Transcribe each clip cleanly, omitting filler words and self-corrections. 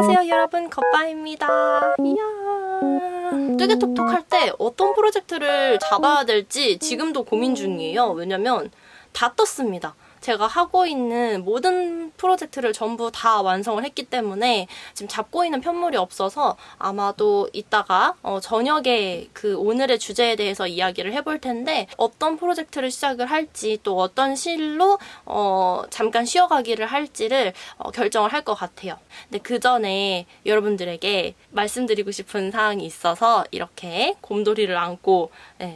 안녕하세요 여러분, 겉바입니다. 이야. 뜨개톡톡 할 때 어떤 프로젝트를 잡아야 될지 지금도 고민 중이에요. 왜냐면 다 떴습니다. 제가 하고 있는 모든 프로젝트를 전부 다 완성을 했기 때문에 지금 잡고 있는 편물이 없어서 아마도 이따가 저녁에 그 오늘의 주제에 대해서 이야기를 해볼 텐데 어떤 프로젝트를 시작을 할지 또 어떤 시일로 잠깐 쉬어가기를 할지를 결정을 할 것 같아요. 근데 그 전에 여러분들에게 말씀드리고 싶은 사항이 있어서 이렇게 곰돌이를 안고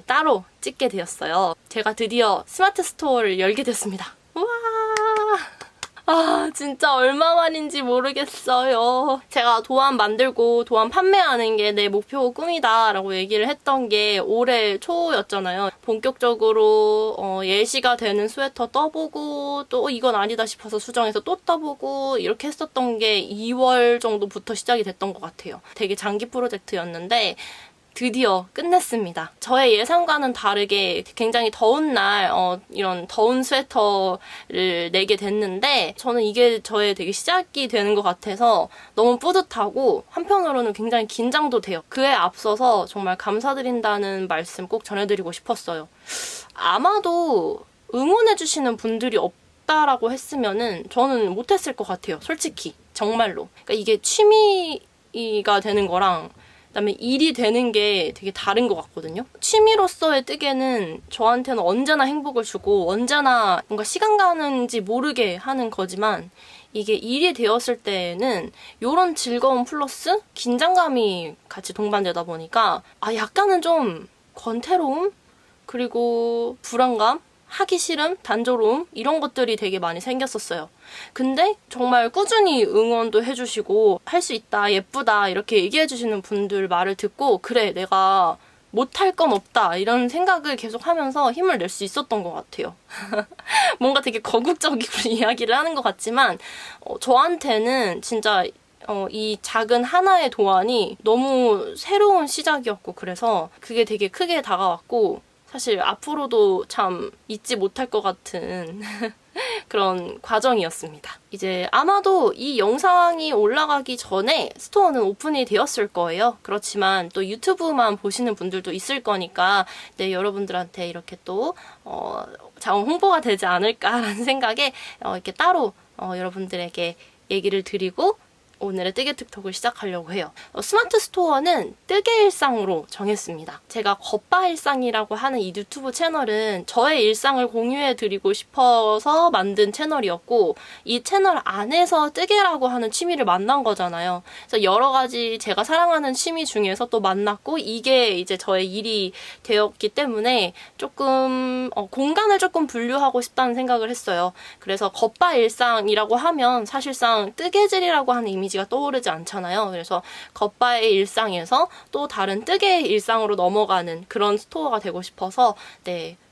따로 찍게 되었어요. 제가 드디어 스마트 스토어를 열게 됐습니다. 우와! 아, 진짜 얼마만인지 모르겠어요. 제가 도안 만들고 도안 판매하는 게 내 목표고 꿈이다 라고 얘기를 했던 게 올해 초였잖아요. 본격적으로 예시가 되는 스웨터 떠보고 또 이건 아니다 싶어서 수정해서 또 떠보고 이렇게 했었던 게 2월 정도부터 시작이 됐던 것 같아요. 되게 장기 프로젝트였는데 드디어 끝냈습니다. 저의 예상과는 다르게 굉장히 더운 날 이런 더운 스웨터를 내게 됐는데 저는 이게 저의 되게 시작이 되는 것 같아서 너무 뿌듯하고 한편으로는 굉장히 긴장도 돼요. 그에 앞서서 정말 감사드린다는 말씀 꼭 전해드리고 싶었어요. 아마도 응원해주시는 분들이 없다라고 했으면은 저는 못했을 것 같아요. 솔직히 정말로. 그러니까 이게 취미가 되는 거랑 그다음에 일이 되는 게 되게 다른 것 같거든요. 취미로서의 뜨개는 저한테는 언제나 행복을 주고 언제나 뭔가 시간 가는지 모르게 하는 거지만 이게 일이 되었을 때는 이런 즐거움 플러스 긴장감이 같이 동반되다 보니까 약간은 좀 권태로움? 그리고 불안감? 하기 싫음, 단조로움 이런 것들이 되게 많이 생겼었어요. 근데 정말 꾸준히 응원도 해주시고 할 수 있다, 예쁘다 이렇게 얘기해주시는 분들 말을 듣고 그래, 내가 못할 건 없다 이런 생각을 계속 하면서 힘을 낼 수 있었던 것 같아요. 뭔가 되게 거국적이고 이야기를 하는 것 같지만 저한테는 진짜 이 작은 하나의 도안이 너무 새로운 시작이었고 그래서 그게 되게 크게 다가왔고 사실 앞으로도 참 잊지 못할 것 같은 그런 과정이었습니다. 이제 아마도 이 영상이 올라가기 전에 스토어는 오픈이 되었을 거예요. 그렇지만 또 유튜브만 보시는 분들도 있을 거니까 여러분들한테 이렇게 또 자원 홍보가 되지 않을까라는 생각에 이렇게 따로 여러분들에게 얘기를 드리고 오늘의 뜨개톡톡을 시작하려고 해요. 스마트 스토어는 뜨개일상으로 정했습니다. 제가 겉바일상이라고 하는 이 유튜브 채널은 저의 일상을 공유해드리고 싶어서 만든 채널이었고 이 채널 안에서 뜨개라고 하는 취미를 만난 거잖아요. 그래서 여러 가지 제가 사랑하는 취미 중에서 또 만났고 이게 이제 저의 일이 되었기 때문에 조금 공간을 조금 분류하고 싶다는 생각을 했어요. 그래서 겉바일상이라고 하면 사실상 뜨개질이라고 하는 이미지가 떠오르지 않잖아요. 그래서 겉바의 일상에서 또 다른 뜨개의 일상으로 넘어가는 그런 스토어가 되고 싶어서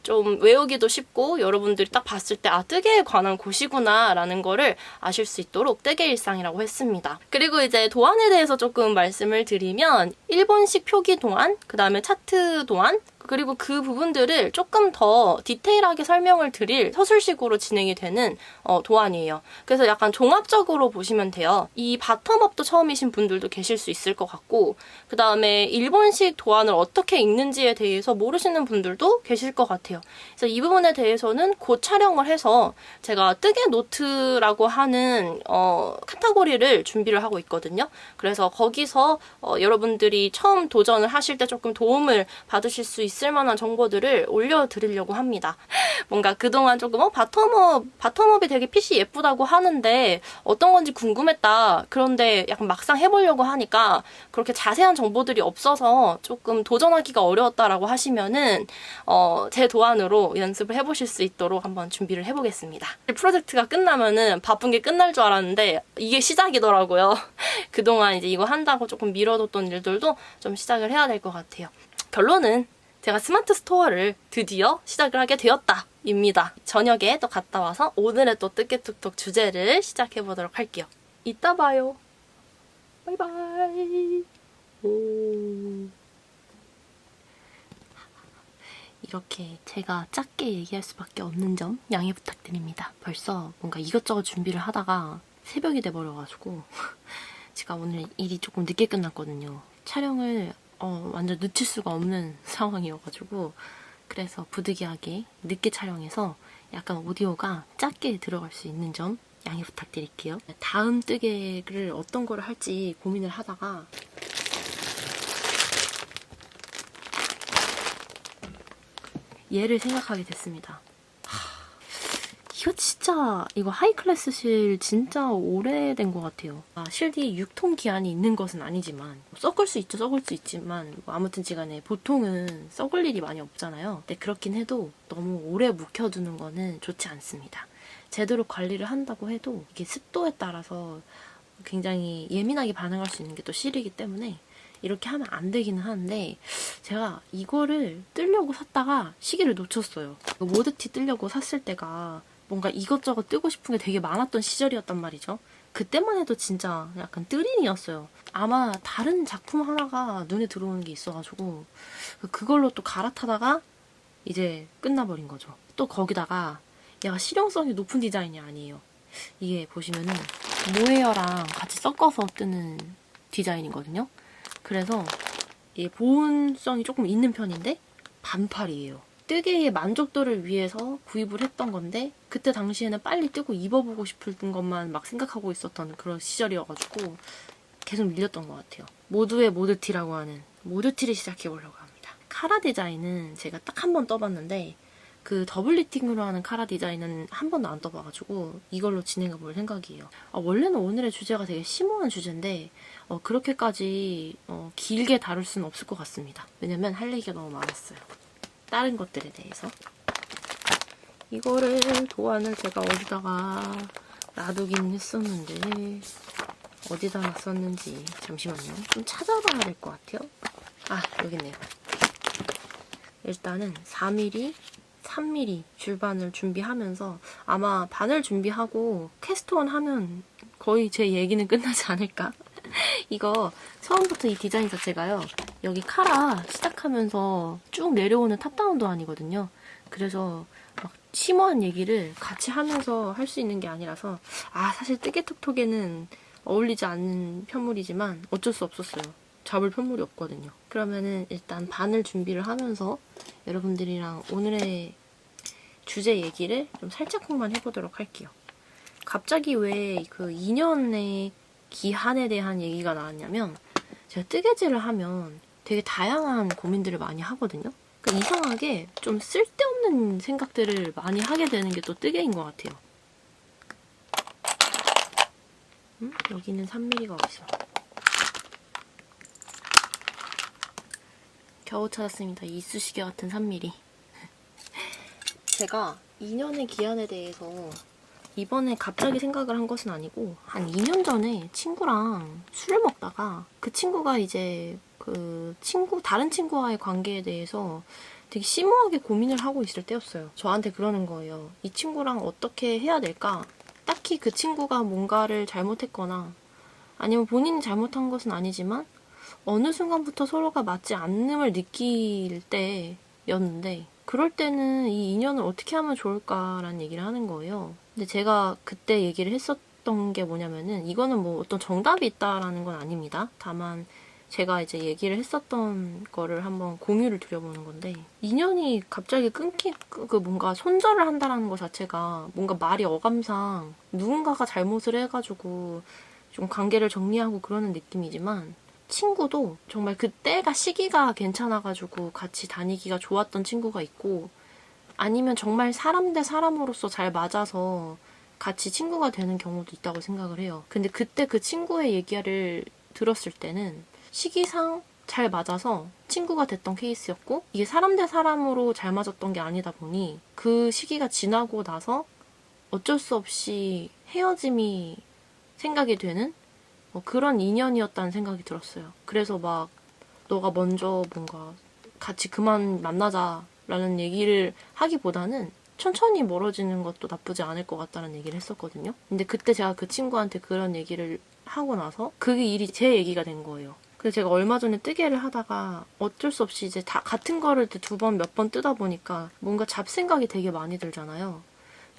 좀 외우기도 쉽고 여러분들이 딱 봤을 때 뜨개에 관한 곳이구나 라는 거를 아실 수 있도록 뜨개일상이라고 했습니다. 그리고 이제 도안에 대해서 조금 말씀을 드리면 일본식 표기 도안, 그 다음에 차트 도안, 그리고 그 부분들을 조금 더 디테일하게 설명을 드릴 서술식으로 진행이 되는 도안이에요. 그래서 약간 종합적으로 보시면 돼요. 이 바텀업도 처음이신 분들도 계실 수 있을 것 같고 그 다음에 일본식 도안을 어떻게 읽는지에 대해서 모르시는 분들도 계실 것 같아요. 그래서 이 부분에 대해서는 곧 촬영을 해서 제가 뜨개 노트라고 하는 카테고리를 준비를 하고 있거든요. 그래서 거기서 여러분들이 처음 도전을 하실 때 조금 도움을 받으실 수 있을 만한 정보들을 올려드리려고 합니다. 뭔가 그동안 조금 바텀업이 되게 핏이 예쁘다고 하는데 어떤 건지 궁금했다. 그런데 약간 막상 해보려고 하니까 그렇게 자세한 정보들이 없어서 조금 도전하기가 어려웠다라고 하시면은 제 도안으로 연습을 해보실 수 있도록 한번 준비를 해보겠습니다. 프로젝트가 끝나면은 바쁜 게 끝날 줄 알았는데 이게 시작이더라고요. 그동안 이제 이거 한다고 조금 미뤄뒀던 일들도 좀 시작을 해야 될 것 같아요. 결론은 제가 스마트 스토어를 드디어 시작을 하게 되었다 입니다. 저녁에 또 갔다 와서 오늘의 또 뜨개톡톡 주제를 시작해보도록 할게요. 이따 봐요. 바이바이. 이렇게 제가 작게 얘기할 수밖에 없는 점 양해 부탁드립니다. 벌써 뭔가 이것저것 준비를 하다가 새벽이 돼버려가지고 제가 오늘 일이 조금 늦게 끝났거든요. 촬영을 완전 늦출 수가 없는 상황이어가지고 그래서 부득이하게 늦게 촬영해서 약간 오디오가 작게 들어갈 수 있는 점 양해 부탁드릴게요. 다음 뜨개를 어떤 거를 할지 고민을 하다가 얘를 생각하게 됐습니다. 이거 진짜 이거 하이클래스 실 진짜 오래된 것 같아요. 실이 유통기한이 있는 것은 아니지만 썩을 수 있죠. 썩을 수 있지만 아무튼 지간에 보통은 썩을 일이 많이 없잖아요. 근데 그렇긴 해도 너무 오래 묵혀두는 거는 좋지 않습니다. 제대로 관리를 한다고 해도 이게 습도에 따라서 굉장히 예민하게 반응할 수 있는 게 또 실이기 때문에 이렇게 하면 안 되기는 하는데 제가 이거를 뜨려고 샀다가 시기를 놓쳤어요. 모드티 뜨려고 샀을 때가 뭔가 이것저것 뜨고 싶은 게 되게 많았던 시절이었단 말이죠. 그때만 해도 진짜 약간 뜨린이었어요. 아마 다른 작품 하나가 눈에 들어오는 게 있어가지고 그걸로 또 갈아타다가 이제 끝나버린 거죠. 또 거기다가 얘가 실용성이 높은 디자인이 아니에요. 이게 보시면은 모헤어랑 같이 섞어서 뜨는 디자인이거든요. 그래서 이게 보온성이 조금 있는 편인데 반팔이에요. 뜨개의 만족도를 위해서 구입을 했던 건데 그때 당시에는 빨리 뜨고 입어보고 싶은 것만 막 생각하고 있었던 그런 시절이어가지고 계속 밀렸던 것 같아요. 모두의 모드티라고 하는 모드티를 시작해보려고 합니다. 카라 디자인은 제가 딱 한 번 떠봤는데 그 더블 리팅으로 하는 카라 디자인은 한 번도 안 떠봐가지고 이걸로 진행해볼 생각이에요. 원래는 오늘의 주제가 되게 심오한 주제인데 그렇게까지 길게 다룰 수는 없을 것 같습니다. 왜냐면 할 얘기가 너무 많았어요. 다른 것들에 대해서. 이거를 도안을 제가 어디다가 놔두긴 했었는데 어디다 놨었는지 잠시만요. 좀 찾아봐야 될 것 같아요. 여기 있네요. 일단은 4mm, 3mm 줄반을 준비하면서 아마 바늘 준비하고 캐스트온 하면 거의 제 얘기는 끝나지 않을까? 이거 처음부터 이 디자인 자체가요. 여기 카라 시작하면서 쭉 내려오는 탑다운도 아니거든요. 그래서 막 심오한 얘기를 같이 하면서 할 수 있는 게 아니라서 사실 뜨개톡톡에는 어울리지 않는 편물이지만 어쩔 수 없었어요. 잡을 편물이 없거든요. 그러면은 일단 바늘 준비를 하면서 여러분들이랑 오늘의 주제 얘기를 좀 살짝만 해보도록 할게요. 갑자기 왜 그 2년의 기한에 대한 얘기가 나왔냐면 제가 뜨개질을 하면 되게 다양한 고민들을 많이 하거든요. 그러니까 이상하게 좀 쓸데없는 생각들을 많이 하게 되는 게 또 뜨개인 것 같아요. 여기는 3mm가 어딨어. 겨우 찾았습니다. 이 이쑤시개 같은 3mm. 제가 2년의 기한에 대해서 이번에 갑자기 생각을 한 것은 아니고 한 2년 전에 친구랑 술을 먹다가 그 친구가 이제 다른 친구와의 관계에 대해서 되게 심오하게 고민을 하고 있을 때였어요. 저한테 그러는 거예요. 이 친구랑 어떻게 해야 될까? 딱히 그 친구가 뭔가를 잘못했거나 아니면 본인이 잘못한 것은 아니지만 어느 순간부터 서로가 맞지 않음을 느낄 때였는데 그럴 때는 이 인연을 어떻게 하면 좋을까라는 얘기를 하는 거예요. 근데 제가 그때 얘기를 했었던 게 뭐냐면은 이거는 뭐 어떤 정답이 있다라는 건 아닙니다. 다만 제가 이제 얘기를 했었던 거를 한번 공유를 드려보는 건데 인연이 갑자기 뭔가 손절을 한다라는 것 자체가 뭔가 말이 어감상 누군가가 잘못을 해가지고 좀 관계를 정리하고 그러는 느낌이지만 친구도 정말 그때가 시기가 괜찮아가지고 같이 다니기가 좋았던 친구가 있고 아니면 정말 사람 대 사람으로서 잘 맞아서 같이 친구가 되는 경우도 있다고 생각을 해요. 근데 그때 그 친구의 얘기를 들었을 때는 시기상 잘 맞아서 친구가 됐던 케이스였고 이게 사람 대 사람으로 잘 맞았던 게 아니다 보니 그 시기가 지나고 나서 어쩔 수 없이 헤어짐이 생각이 되는 그런 인연이었다는 생각이 들었어요. 그래서 막 너가 먼저 뭔가 같이 그만 만나자라는 얘기를 하기보다는 천천히 멀어지는 것도 나쁘지 않을 것 같다는 얘기를 했었거든요. 근데 그때 제가 그 친구한테 그런 얘기를 하고 나서 그게 일이 제 얘기가 된 거예요. 그래서 제가 얼마 전에 뜨개를 하다가 어쩔 수 없이 이제 다 같은 거를 두 번, 몇 번 뜨다 보니까 뭔가 잡생각이 되게 많이 들잖아요.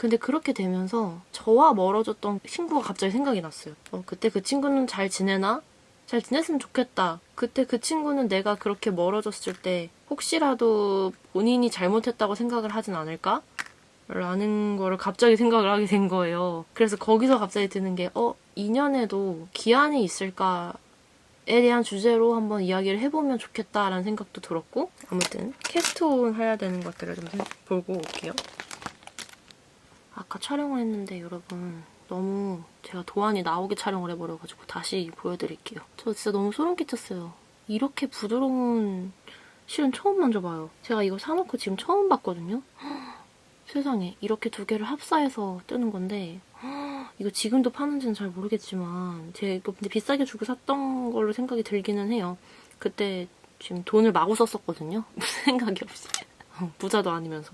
근데 그렇게 되면서 저와 멀어졌던 친구가 갑자기 생각이 났어요. 그때 그 친구는 잘 지내나? 잘 지냈으면 좋겠다. 그때 그 친구는 내가 그렇게 멀어졌을 때 혹시라도 본인이 잘못했다고 생각을 하진 않을까? 라는 거를 갑자기 생각을 하게 된 거예요. 그래서 거기서 갑자기 드는 게 인연에도 기한이 있을까에 대한 주제로 한번 이야기를 해보면 좋겠다라는 생각도 들었고, 아무튼 캐스트온 해야 되는 것들을 좀 보고 올게요. 아까 촬영을 했는데 여러분 너무 제가 도안이 나오게 촬영을 해버려가지고 다시 보여드릴게요. 저 진짜 너무 소름 끼쳤어요. 이렇게 부드러운 실은 처음 만져봐요. 제가 이거 사놓고 지금 처음 봤거든요. 세상에 이렇게 두 개를 합사해서 뜨는 건데 이거 지금도 파는지는 잘 모르겠지만 제가 이거 근데 비싸게 주고 샀던 걸로 생각이 들기는 해요. 그때 지금 돈을 마구 썼었거든요. 무슨 생각이 없이. 부자도 아니면서.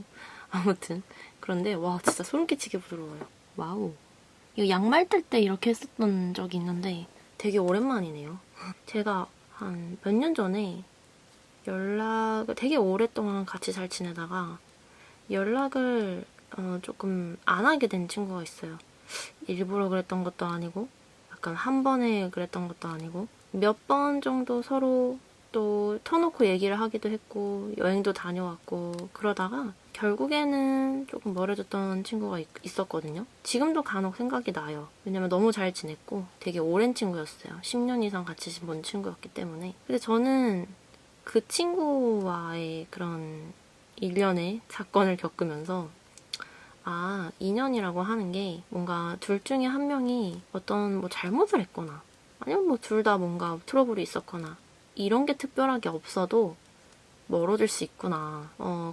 아무튼 그런데 와 진짜 소름 끼치게 부드러워요. 와우. 이거 양말 뜰 때 이렇게 했었던 적이 있는데 되게 오랜만이네요. 제가 한 몇 년 전에 연락을 되게 오랫동안 같이 잘 지내다가 연락을 조금 안 하게 된 친구가 있어요. 일부러 그랬던 것도 아니고 약간 한 번에 그랬던 것도 아니고 몇 번 정도 서로 또 터놓고 얘기를 하기도 했고 여행도 다녀왔고 그러다가 결국에는 조금 멀어졌던 친구가 있었거든요. 지금도 간혹 생각이 나요. 왜냐면 너무 잘 지냈고 되게 오랜 친구였어요. 10년 이상 같이 본 친구였기 때문에. 근데 저는 그 친구와의 그런 일련의 사건을 겪으면서 인연이라고 하는 게 뭔가 둘 중에 한 명이 어떤 뭐 잘못을 했거나 아니면 뭐 둘 다 뭔가 트러블이 있었거나 이런 게 특별하게 없어도 멀어질 수 있구나.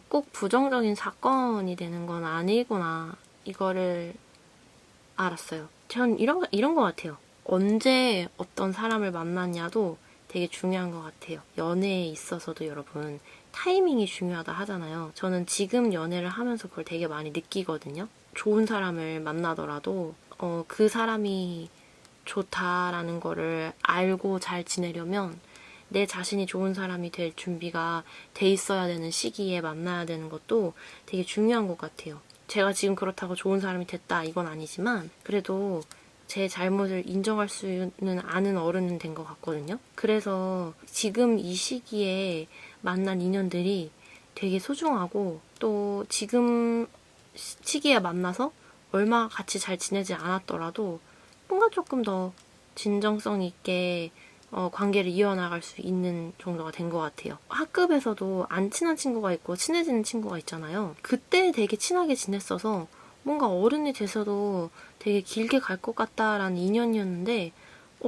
꼭 부정적인 사건이 되는 건 아니구나. 이거를 알았어요. 전 이런 것 같아요. 언제 어떤 사람을 만났냐도 되게 중요한 것 같아요. 연애에 있어서도 여러분 타이밍이 중요하다 하잖아요. 저는 지금 연애를 하면서 그걸 되게 많이 느끼거든요. 좋은 사람을 만나더라도 그 사람이 좋다라는 거를 알고 잘 지내려면 내 자신이 좋은 사람이 될 준비가 돼 있어야 되는 시기에 만나야 되는 것도 되게 중요한 것 같아요. 제가 지금 그렇다고 좋은 사람이 됐다 이건 아니지만 그래도 제 잘못을 인정할 수는 아는 어른은 된 것 같거든요. 그래서 지금 이 시기에 만난 인연들이 되게 소중하고 또 지금 시기에 만나서 얼마 같이 잘 지내지 않았더라도 뭔가 조금 더 진정성 있게 관계를 이어나갈 수 있는 정도가 된 것 같아요. 학급에서도 안 친한 친구가 있고 친해지는 친구가 있잖아요. 그때 되게 친하게 지냈어서 뭔가 어른이 돼서도 되게 길게 갈 것 같다라는 인연이었는데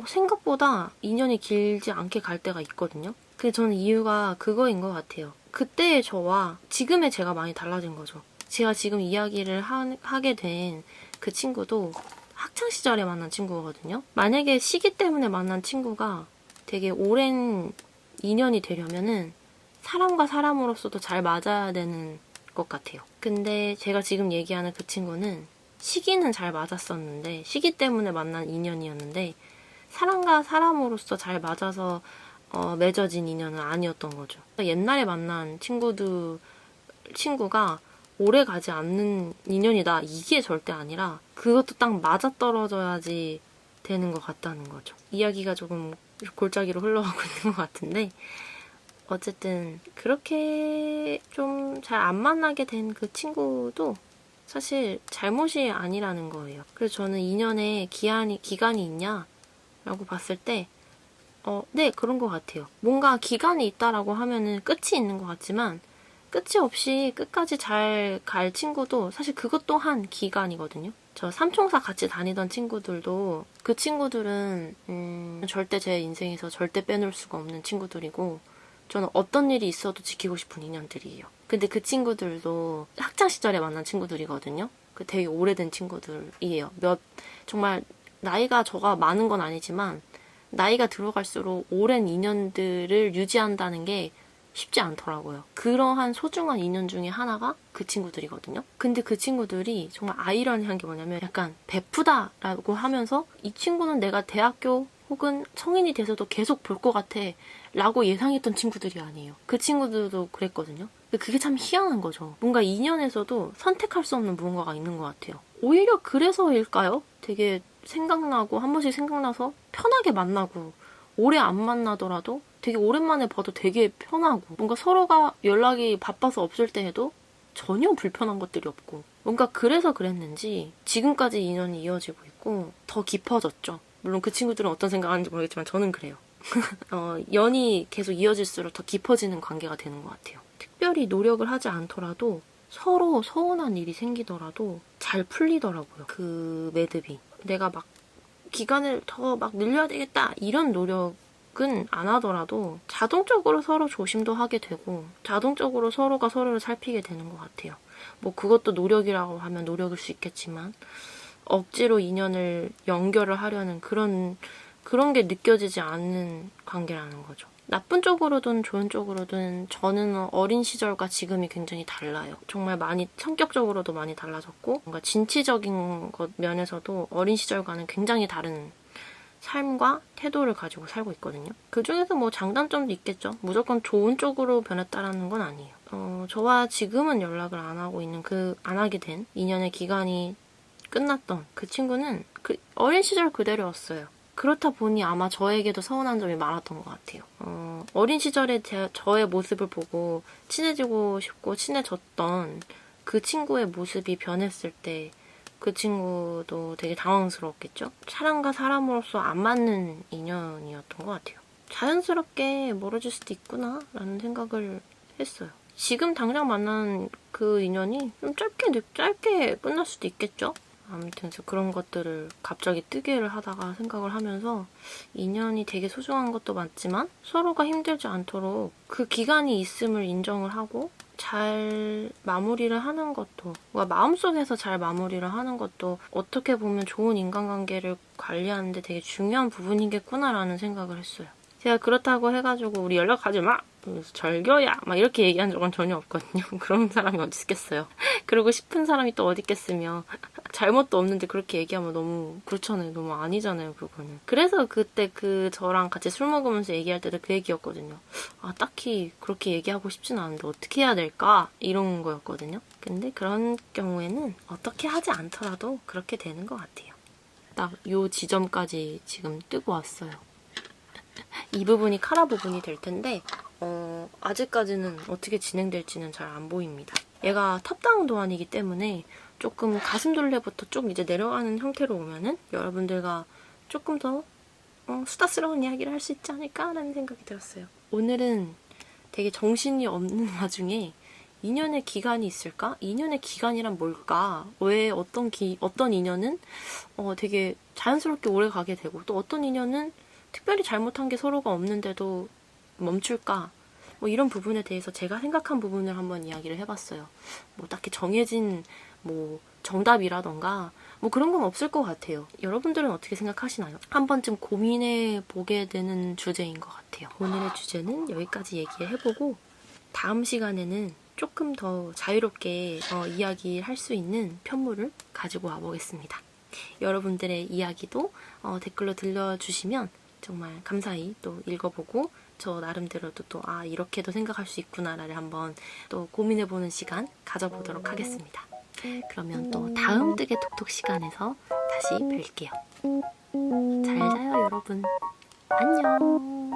생각보다 인연이 길지 않게 갈 때가 있거든요. 근데 저는 이유가 그거인 것 같아요. 그때의 저와 지금의 제가 많이 달라진 거죠. 제가 지금 이야기를 하게 된 그 친구도 학창시절에 만난 친구거든요. 만약에 시기 때문에 만난 친구가 되게 오랜 인연이 되려면은 사람과 사람으로서도 잘 맞아야 되는 것 같아요. 근데 제가 지금 얘기하는 그 친구는 시기는 잘 맞았었는데 시기 때문에 만난 인연이었는데 사람과 사람으로서 잘 맞아서 맺어진 인연은 아니었던 거죠. 옛날에 만난 친구가 오래 가지 않는 인연이다 이게 절대 아니라 그것도 딱 맞아떨어져야지 되는 것 같다는 거죠. 이야기가 조금 골짜기로 흘러가고 있는 것 같은데 어쨌든 그렇게 좀 잘 안 만나게 된 그 친구도 사실 잘못이 아니라는 거예요. 그래서 저는 인연에 기간이 있냐라고 봤을 때 네, 그런 것 같아요. 뭔가 기간이 있다라고 하면은 끝이 있는 것 같지만 끝이 없이 끝까지 잘 갈 친구도 사실 그것 또한 기간이거든요. 저 삼총사 같이 다니던 친구들도 그 친구들은 절대 제 인생에서 절대 빼놓을 수가 없는 친구들이고 저는 어떤 일이 있어도 지키고 싶은 인연들이에요. 근데 그 친구들도 학창시절에 만난 친구들이거든요. 그 되게 오래된 친구들이에요. 정말 나이가 저가 많은 건 아니지만 나이가 들어갈수록 오랜 인연들을 유지한다는 게 쉽지 않더라고요. 그러한 소중한 인연 중에 하나가 그 친구들이거든요. 근데 그 친구들이 정말 아이러니한 게 뭐냐면 약간 베프다라고 하면서 이 친구는 내가 대학교 혹은 성인이 돼서도 계속 볼 것 같아 라고 예상했던 친구들이 아니에요. 그 친구들도 그랬거든요. 그게 참 희한한 거죠. 뭔가 인연에서도 선택할 수 없는 무언가가 있는 것 같아요. 오히려 그래서일까요? 되게 생각나고 한 번씩 생각나서 편하게 만나고 오래 안 만나더라도 되게 오랜만에 봐도 되게 편하고 뭔가 서로가 연락이 바빠서 없을 때 해도 전혀 불편한 것들이 없고 뭔가 그래서 그랬는지 지금까지 인연이 이어지고 있고 더 깊어졌죠. 물론 그 친구들은 어떤 생각하는지 모르겠지만 저는 그래요. 연이 계속 이어질수록 더 깊어지는 관계가 되는 것 같아요. 특별히 노력을 하지 않더라도 서로 서운한 일이 생기더라도 잘 풀리더라고요. 그 매듭이. 내가 막 기간을 더 막 늘려야 되겠다 이런 노력은 안 하더라도 자동적으로 서로 조심도 하게 되고 자동적으로 서로가 서로를 살피게 되는 것 같아요. 뭐 그것도 노력이라고 하면 노력일 수 있겠지만 억지로 인연을 연결을 하려는 그런 게 느껴지지 않는 관계라는 거죠. 나쁜 쪽으로든 좋은 쪽으로든 저는 어린 시절과 지금이 굉장히 달라요. 정말 많이 성격적으로도 많이 달라졌고 뭔가 진취적인 것 면에서도 어린 시절과는 굉장히 다른 삶과 태도를 가지고 살고 있거든요. 그중에서 뭐 장단점도 있겠죠. 무조건 좋은 쪽으로 변했다라는 건 아니에요. 저와 지금은 연락을 안 하고 있는 안 하게 된 2년의 기간이 끝났던 그 친구는 어린 시절 그대로였어요. 그렇다 보니 아마 저에게도 서운한 점이 많았던 것 같아요. 어린 시절에 저의 모습을 보고 친해지고 싶고 친해졌던 그 친구의 모습이 변했을 때 그 친구도 되게 당황스러웠겠죠? 사람과 사람으로서 안 맞는 인연이었던 것 같아요. 자연스럽게 멀어질 수도 있구나 라는 생각을 했어요. 지금 당장 만난 그 인연이 좀 짧게 끝날 수도 있겠죠? 아무튼 그런 것들을 갑자기 뜨개를 하다가 생각을 하면서 인연이 되게 소중한 것도 맞지만 서로가 힘들지 않도록 그 기간이 있음을 인정을 하고 잘 마무리를 하는 것도 마음속에서 잘 마무리를 하는 것도 어떻게 보면 좋은 인간관계를 관리하는데 되게 중요한 부분이겠구나라는 생각을 했어요. 제가 그렇다고 해가지고 우리 연락하지 마! 절교야! 막 이렇게 얘기한 적은 전혀 없거든요. 그런 사람이 어디 있겠어요. 그러고 싶은 사람이 또 어디 있겠으며 잘못도 없는데 그렇게 얘기하면 너무 그렇잖아요. 너무 아니잖아요. 그거는. 그래서 그때 저랑 같이 술 먹으면서 얘기할 때도 그 얘기였거든요. 딱히 그렇게 얘기하고 싶진 않은데 어떻게 해야 될까? 이런 거였거든요. 근데 그런 경우에는 어떻게 하지 않더라도 그렇게 되는 것 같아요. 딱 요 지점까지 지금 뜨고 왔어요. 이 부분이 카라 부분이 될 텐데 아직까지는 어떻게 진행될지는 잘 안 보입니다. 얘가 탑다운 도안이기 때문에 조금 가슴둘레부터 쭉 이제 내려가는 형태로 오면은 여러분들과 조금 더 수다스러운 이야기를 할 수 있지 않을까라는 생각이 들었어요. 오늘은 되게 정신이 없는 와중에 2년의 기간이 있을까? 2년의 기간이란 뭘까? 왜 어떤 인연은 되게 자연스럽게 오래 가게 되고 또 어떤 인연은 특별히 잘못한 게 서로가 없는데도 멈출까? 뭐 이런 부분에 대해서 제가 생각한 부분을 한번 이야기를 해봤어요. 뭐 딱히 정해진 뭐 정답이라던가 뭐 그런 건 없을 것 같아요. 여러분들은 어떻게 생각하시나요? 한 번쯤 고민해 보게 되는 주제인 것 같아요. 오늘의 주제는 여기까지 얘기해보고 다음 시간에는 조금 더 자유롭게 이야기할 수 있는 편물을 가지고 와보겠습니다. 여러분들의 이야기도 댓글로 들려주시면 정말 감사히 또 읽어보고 저 나름대로도 또 이렇게도 생각할 수 있구나를 한번 또 고민해보는 시간 가져보도록 하겠습니다. 그러면 또 다음 뜨개 톡톡 시간에서 다시 뵐게요. 잘 자요 여러분. 안녕.